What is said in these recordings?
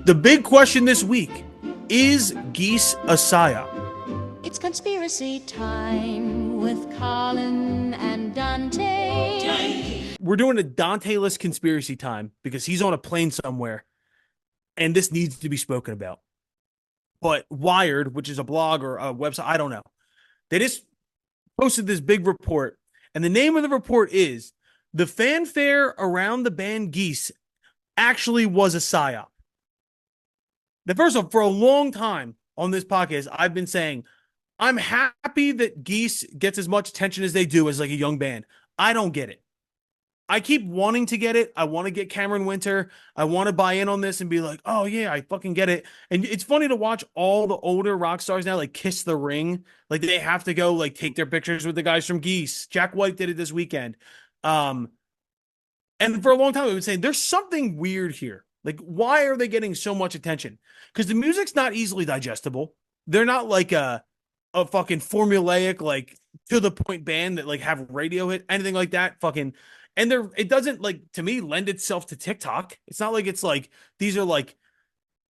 The big question this week, is Geese a psyop? It's conspiracy time with Colin and Dante. We're doing a Dante-less conspiracy time because he's on a plane somewhere and this needs to be spoken about. But Wired, which is a blog or a website, I don't know, they just posted this big report. And the name of the report is "The Fanfare Around the Band Geese Actually Was a Psyop." The first one, for a long time on this podcast, I've been saying, I'm happy that Geese gets as much attention as they do as like a young band. I don't get it. I keep wanting to get it. I want to get Cameron Winter. I want to buy in on this and be like, oh yeah, I fucking get it. And it's funny to watch all the older rock stars now like kiss the ring. Like they have to go like take their pictures with the guys from Geese. Jack White did it this weekend. And for a long time, I've been saying there's something weird here. Like, why are they getting so much attention? Because the music's not easily digestible. They're not like a fucking formulaic, like to the point band that like have radio hit, anything like that. Fucking, and it doesn't like to me lend itself to TikTok. It's not like it's like these are like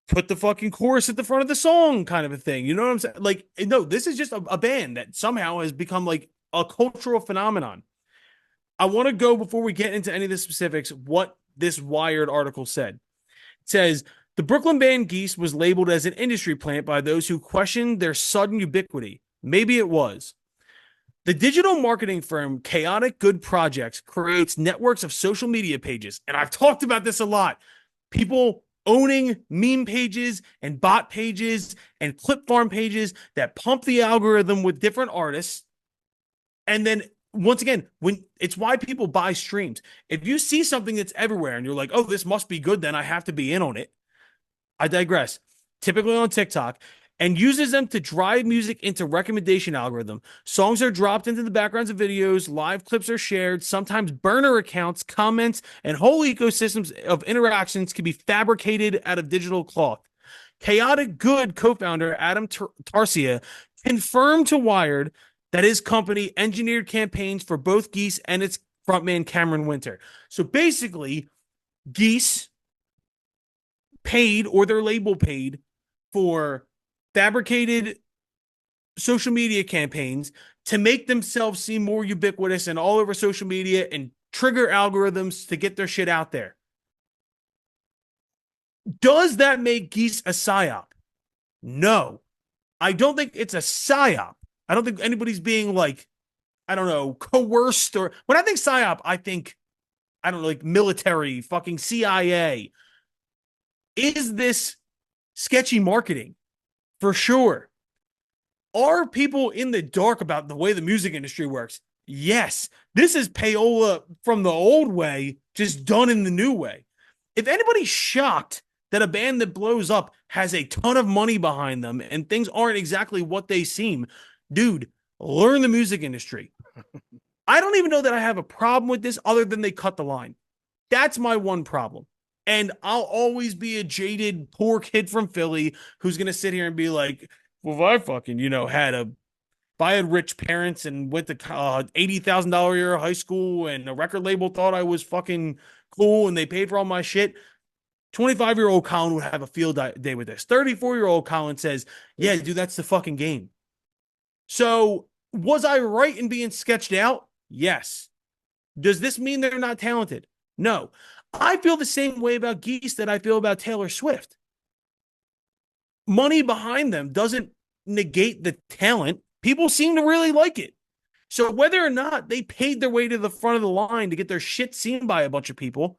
put the fucking chorus at the front of the song kind of a thing. You know what I'm saying? Like, no, this is just a band that somehow has become like a cultural phenomenon. I want to go before we get into any of the specifics, what this Wired article said. It says, the Brooklyn band Geese was labeled as an industry plant by those who questioned their sudden ubiquity. Maybe it was. The digital marketing firm Chaotic Good Projects creates networks of social media pages. And I've talked about this a lot. People owning meme pages and bot pages and clip farm pages that pump the algorithm with different artists. And then once again, when it's why people buy streams. If you see something that's everywhere and you're like, oh, this must be good, then I have to be in on it. I digress. Typically on TikTok, and uses them to drive music into recommendation algorithm. Songs are dropped into the backgrounds of videos, live clips are shared, sometimes burner accounts, comments, and whole ecosystems of interactions can be fabricated out of digital cloth. Chaotic Good co-founder Adam Tarsia confirmed to Wired that his company engineered campaigns for both Geese and its frontman Cameron Winter. So basically, Geese paid, or their label paid, for fabricated social media campaigns to make themselves seem more ubiquitous and all over social media and trigger algorithms to get their shit out there. Does that make Geese a psyop? No. I don't think it's a psyop. I don't think anybody's being like, I don't know, coerced or when I think psyop, I think, I don't know, like military, fucking CIA. Is this sketchy marketing? For sure. Are people in the dark about the way the music industry works? Yes. This is payola from the old way, just done in the new way. If anybody's shocked that a band that blows up has a ton of money behind them and things aren't exactly what they seem, dude, learn the music industry. I don't even know that I have a problem with this other than they cut the line. That's my one problem. And I'll always be a jaded poor kid from Philly who's going to sit here and be like, well, if I fucking, if I had rich parents and went to $80,000 a year high school and a record label thought I was fucking cool and they paid for all my shit, 25-year-old Colin would have a field day with this. 34-year-old Colin says, yeah, dude, that's the fucking game. So was I right in being sketched out? Yes. Does this mean they're not talented? No. I feel the same way about Geese that I feel about Taylor Swift. Money behind them doesn't negate the talent. People seem to really like it. So whether or not they paid their way to the front of the line to get their shit seen by a bunch of people,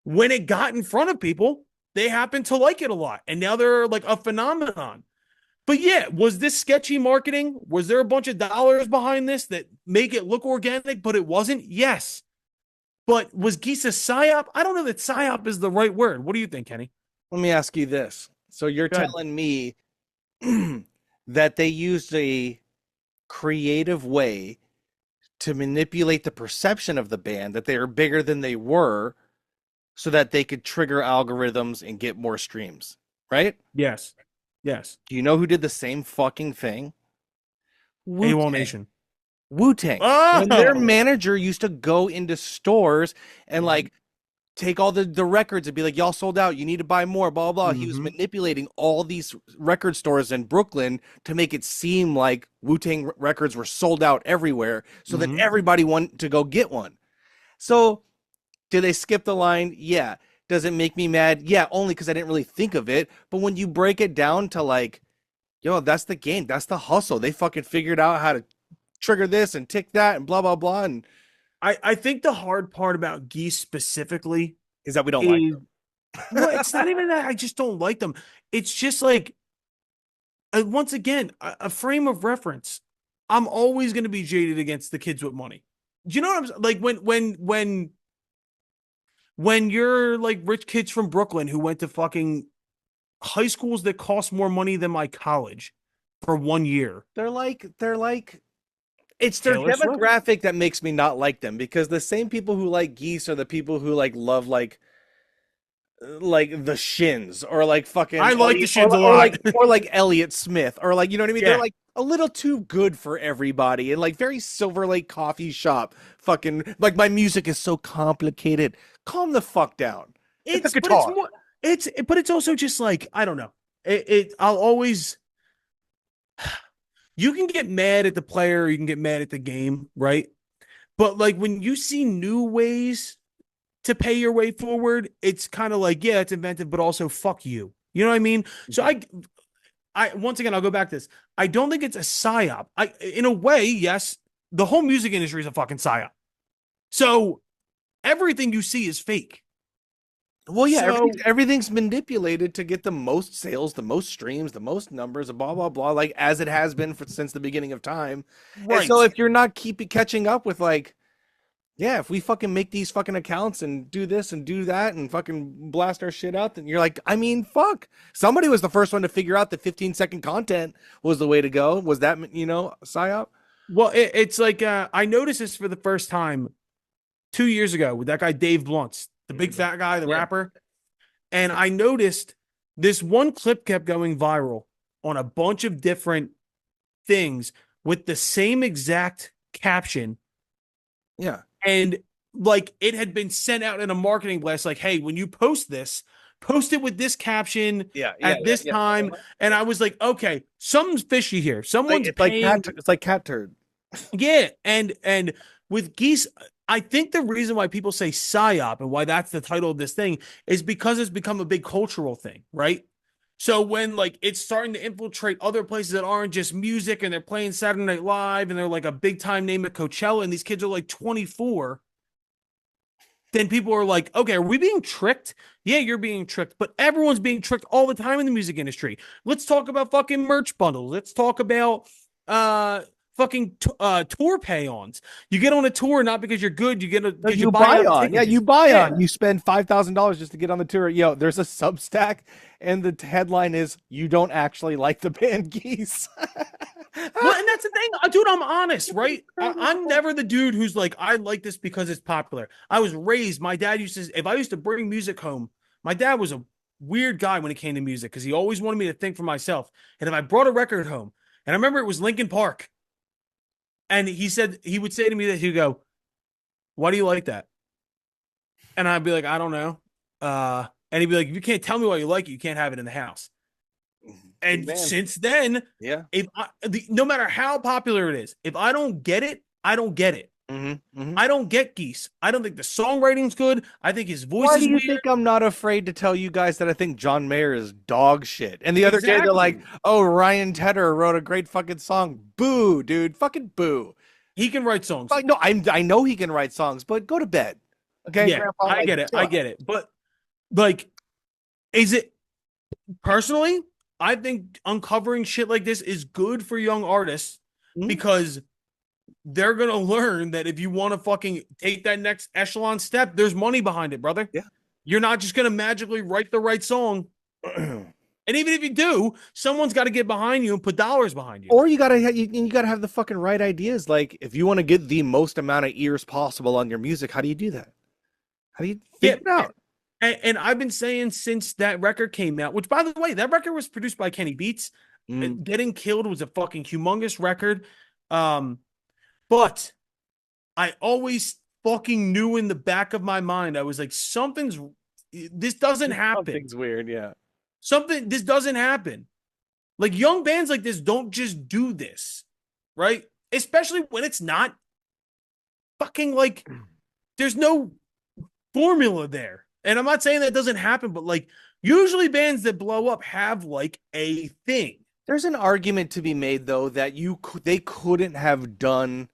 when it got in front of people, they happen to like it a lot. And now they're like a phenomenon. But yeah, was this sketchy marketing? Was there a bunch of dollars behind this that make it look organic, but it wasn't? Yes. But was Geese a psyop? I don't know that psyop is the right word. What do you think, Kenny? Let me ask you this. So you're telling me that they used a creative way to manipulate the perception of the band, that they are bigger than they were, so that they could trigger algorithms and get more streams, right? Yes. Yes. Do you know who did the same fucking thing? AWOL Nation. Wu-Tang. Oh! When their manager used to go into stores and like take all the records and be like, y'all sold out, you need to buy more, blah blah blah. He was Mm-hmm. manipulating all these record stores in Brooklyn to make it seem like Wu-Tang records were sold out everywhere so that Mm-hmm. everybody wanted to go get one. So do they skip the line? Yeah. Does it make me mad? Yeah, only because I didn't really think of it. But when you break it down to like, yo, that's the game, that's the hustle. They fucking figured out how to trigger this and tick that and blah blah blah. And I think the hard part about Geese specifically is that we don't like is them. well, it's not even that I just don't like them. It's just like once again, a frame of reference. I'm always going to be jaded against the kids with money. Do you know what I'm like when you're like rich kids from Brooklyn who went to fucking high schools that cost more money than my college for 1 year. They're like it's their Taylor Swift. demographic that makes me not like them, because the same people who like Geese are the people who like love like the Shins or like fucking I like the Shins a or lot. like Elliott Smith or like, you know what I mean? Yeah. They're like a little too good for everybody and like very Silver Lake coffee shop fucking like my music is so complicated. Calm the fuck down. It's a but it's guitar. more but it's also just like I don't know. I'll always you can get mad at the player, you can get mad at the game, right? But like when you see new ways to pay your way forward, it's kind of like, yeah, it's inventive, but also fuck you. You know what I mean? So I once again I'll go back to this. I don't think it's a psyop. In a way, yes, the whole music industry is a fucking psyop. So everything you see is fake. Well, yeah, So everything's manipulated to get the most sales, the most streams, the most numbers, blah blah blah, like as it has been since the beginning of time. And right. so if you're not catching up with like, yeah, if we fucking make these fucking accounts and do this and do that and fucking blast our shit out, then you're like, I mean, fuck. Somebody was the first one to figure out that 15-second content was the way to go. Was that, psyop? Well, it's like I noticed this for the first time 2 years ago with that guy Dave Blunt's, the big fat guy, the rapper. And I noticed this one clip kept going viral on a bunch of different things with the same exact caption. Yeah. And like it had been sent out in a marketing blast, like, hey, when you post this, post it with this caption at this time. And I was like, okay, something's fishy here. Someone's paying. It's like cat turd. Yeah. And with Geese, I think the reason why people say psyop and why that's the title of this thing is because it's become a big cultural thing, right? So when like it's starting to infiltrate other places that aren't just music and they're playing Saturday Night Live and they're like a big time name at Coachella and these kids are like 24, then people are like, okay, are we being tricked? Yeah, you're being tricked, but everyone's being tricked all the time in the music industry. Let's talk about fucking merch bundles. Let's talk about fucking tour pay-ons. You get on a tour not because you're good, you get a because You buy out on. tickets. Yeah, you buy on. You spend $5,000 just to get on the tour. Yo, there's a Substack, and the headline is "You don't actually like the band Geese." Well, and that's the thing, dude. I'm honest, right? I'm never the dude who's like, I like this because it's popular. I was raised. My dad used to, if I used to bring music home, my dad was a weird guy when it came to music because he always wanted me to think for myself. And if I brought a record home, and I remember it was Linkin Park, and he would say to me that he'd go, "Why do you like that?" And I'd be like, "I don't know." And he'd be like, "If you can't tell me why you like it, you can't have it in the house." And since then, yeah, no matter how popular it is, if I don't get it, I don't get it. I don't get Geese. I don't think the songwriting's good. I think his voice Why is do you weird. think I'm not afraid to tell you guys that I think John Mayer is dog shit? And the other day they're like, "Oh, Ryan Tedder wrote a great fucking song." Boo, dude, fucking boo. He can write songs. Like, no, I know he can write songs, but go to bed. Okay, yeah, Grandpa, I get it. I get it. But like, is it personally? I think uncovering shit like this is good for young artists because they're going to learn that if you want to fucking take that next echelon step, there's money behind it, brother. Yeah. You're not just going to magically write the right song. And even if you do, someone's got to get behind you and put dollars behind you. Or you gotta have the fucking right ideas. Like, if you want to get the most amount of ears possible on your music, how do you do that? How do you figure it out? And I've been saying since that record came out, which, by the way, that record was produced by Kenny Beats. Getting Killed was a fucking humongous record. But I always fucking knew in the back of my mind. I was like, this doesn't happen. Something's weird, yeah. This doesn't happen. Like young bands like this don't just do this, right? Especially when it's not fucking like there's no formula there. And I'm not saying that doesn't happen, but like usually bands that blow up have like a thing. There's an argument to be made though that they couldn't have done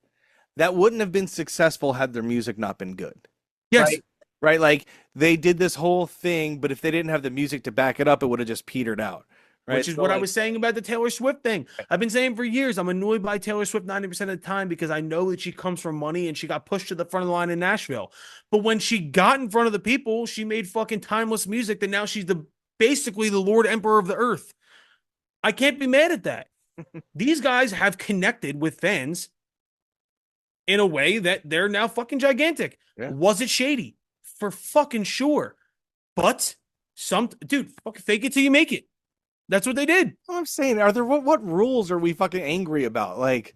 that, wouldn't have been successful had their music not been good. Yes. Right? Like they did this whole thing, but if they didn't have the music to back it up, it would have just petered out. Right? Which is what I was saying about the Taylor Swift thing. I've been saying for years, I'm annoyed by Taylor Swift 90% of the time because I know that she comes from money and she got pushed to the front of the line in Nashville. But when she got in front of the people, she made fucking timeless music that now she's basically the Lord Emperor of the Earth. I can't be mad at that. These guys have connected with fans in a way that they're now fucking gigantic. Yeah. Was it shady? For fucking sure. But dude, fucking fake it till you make it. That's what they did. I'm saying, Arthur, what rules are we fucking angry about? Like,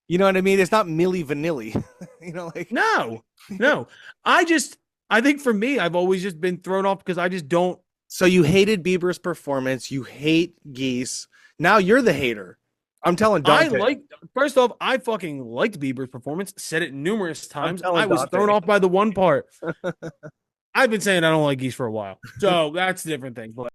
you know what I mean? It's not Milli Vanilli. You know, like no. I think for me, I've always just been thrown off because I just don't. So you hated Bieber's performance. You hate Geese. Now you're the hater. I'm telling Dante. First off, I fucking liked Bieber's performance. Said it numerous times. I was thrown off by the one part. I've been saying I don't like Geese for a while. So that's a different thing. But